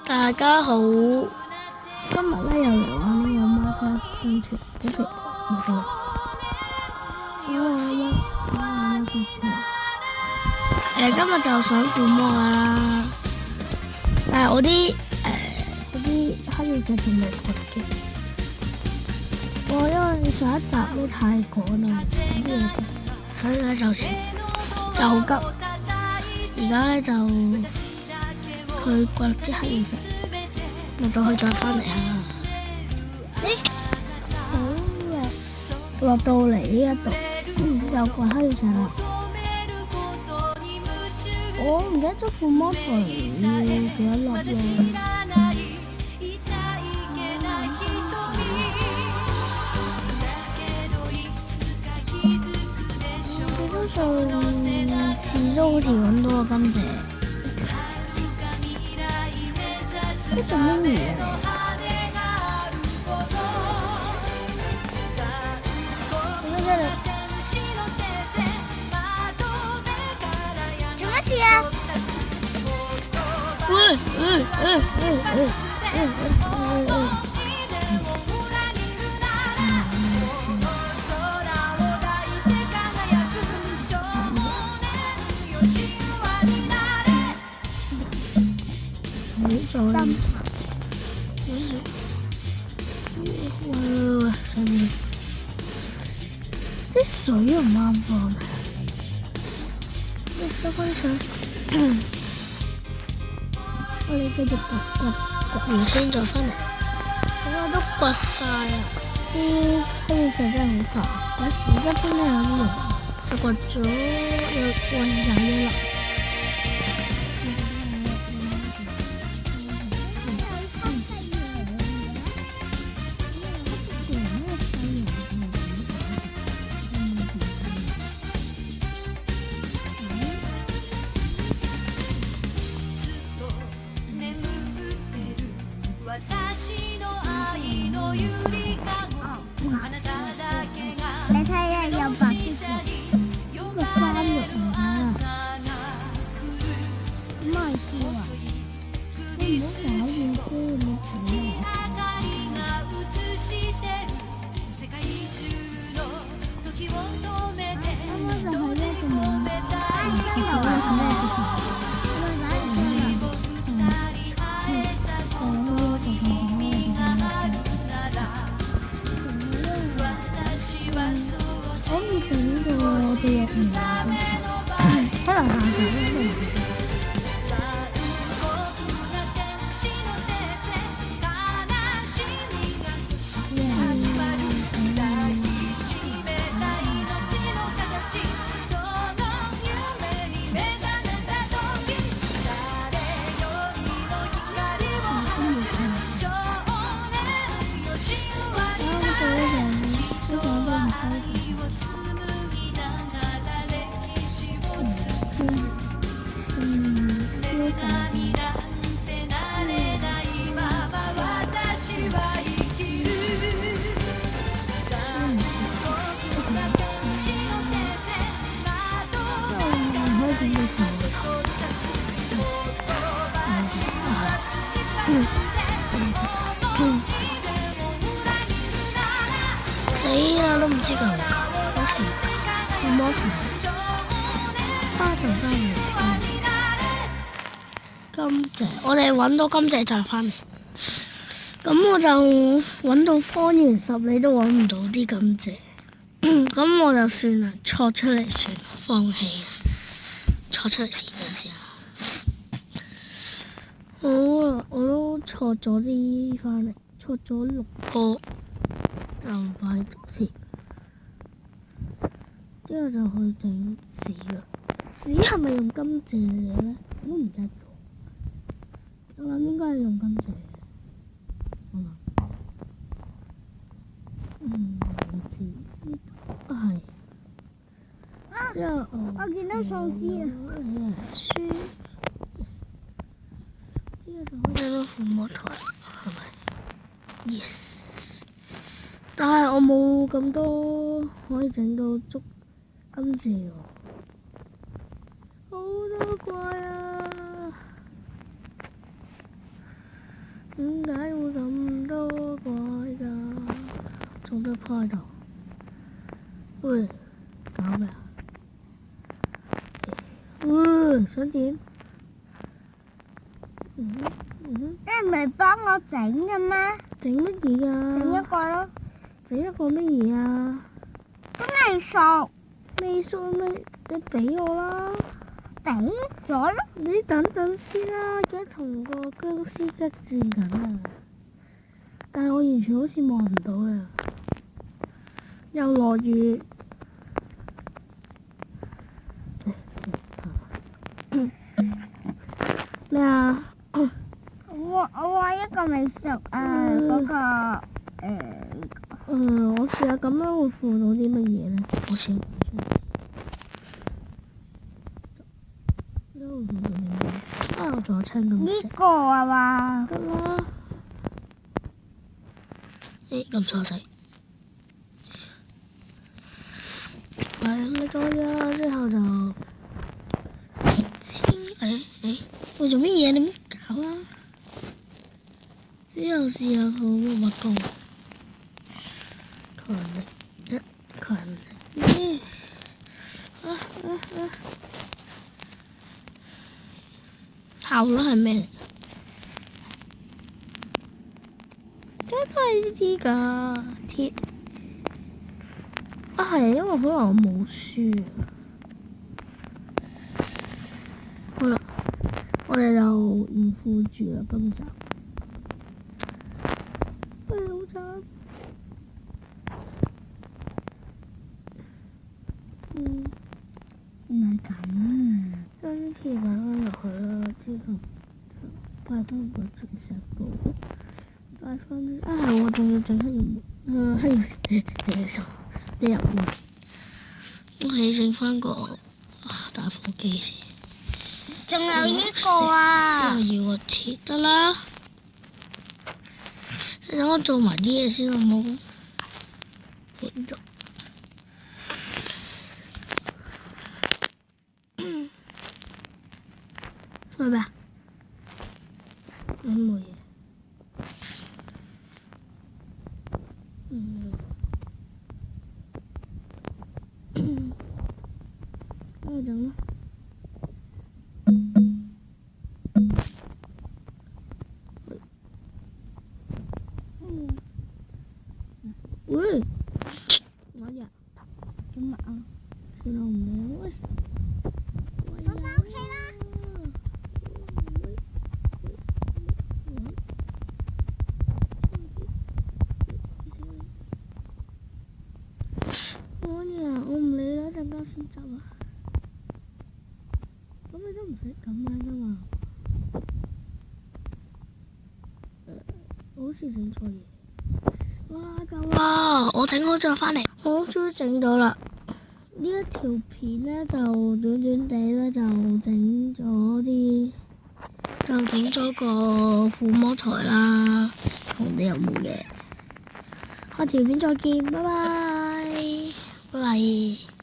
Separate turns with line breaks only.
大家好，
今日咧又嚟玩呢個 Minecraft 生存嗰條冇錯。
今日就想附魔啦，但係我啲
嗰啲黑曜石仲未掘嘅。我因為上一集都太趕啦，啲嘢
所以咧就好急。而家咧就去掘啲黑曜石，落到去再翻嚟啊！
好落到嚟呢一度就掘黑曜石啦。我唔記得咗附魔錘幾多粒喎。基本上次都好似揾到個甘蔗。呢做乜嘢嚟？做乜事啊？
上面啲水又唔啱放，收翻水。
我哋繼續掘
完先再翻嚟。我都掘晒啦，
啲黑曜石真係好煩。而家邊度有啲用？
就掘咗有21粒。
你睇下有白色嘅，呢個山肉嚟㗎。咁咪笑啊！你唔好搞住先，你死啊！啱啱就係呢個冇。可能下集咧
死啦，都唔知佢好似有魔術花就翻嚟。甘蔗，我哋揾到甘蔗就翻嚟。咁我就揾到方圓10里都揾唔到啲甘蔗。咁我就算啦，錯出嚟算啦，放棄。錯出嚟先先啊！好啊，我都錯咗啲翻嚟，錯咗6個，就擺度先。之後就去整紙啦。紙係咪用甘蔗嘅咧？我都唔記得咗。我諗應該係用甘蔗。唔知係。之後
我見到喪屍啊！
書。之後就可以攞附魔台，係咪 ？Yes。但係我冇咁多可以整到足甘蔗喎。好多怪啊！開到。喂，搞咩啊？想點？
你唔係幫我整嘅咩？
整乜嘢啊？
整一個咯。
整一個乜嘢啊？
都未熟。
未熟咩？你俾我啦。
俾咗咯。
你等等先啦，而家同個僵屍激戰緊啊！但係我完全好似望唔到啊！又落雨。咩啊？
我話一個未熟啊，嗰個
我試下咁樣會附到啲乜嘢咧？我試下。我仲有青咁
呢個啊嘛。
得啦。咁錯死。係咁多咗之後就喂，做乜嘢？你唔好搞啦！之後試下佢會乜工？強力效率係咩嚟？都係呢啲㗎鐵。係因為可能我冇書。好啦，我哋就唔附住啦，今集。好慘。
唔係咁啊。
將啲鐵擺翻落去啦，之後擺翻個鑽石布，擺翻啲係我仲要整黑曜門，黑曜你入門，我起整翻個打火機先。
仲有呢個啊！
之後要個鐵得啦。你等我做埋啲嘢先好冇？係咪啊？冇嘢。我整啦。喂，我呀，做乜啊？算啦，唔理喂。
我返屋企啦。我唔理啦，陣間先執啊。咁你都唔使咁樣噶嘛？好似整錯嘢。哇！夠啦，我整好咗返嚟。好，終於整到啦。呢一條片咧就短短地咧就整咗個撫摸台啦，同你有冇嘅？下條片再見，拜拜，拜拜。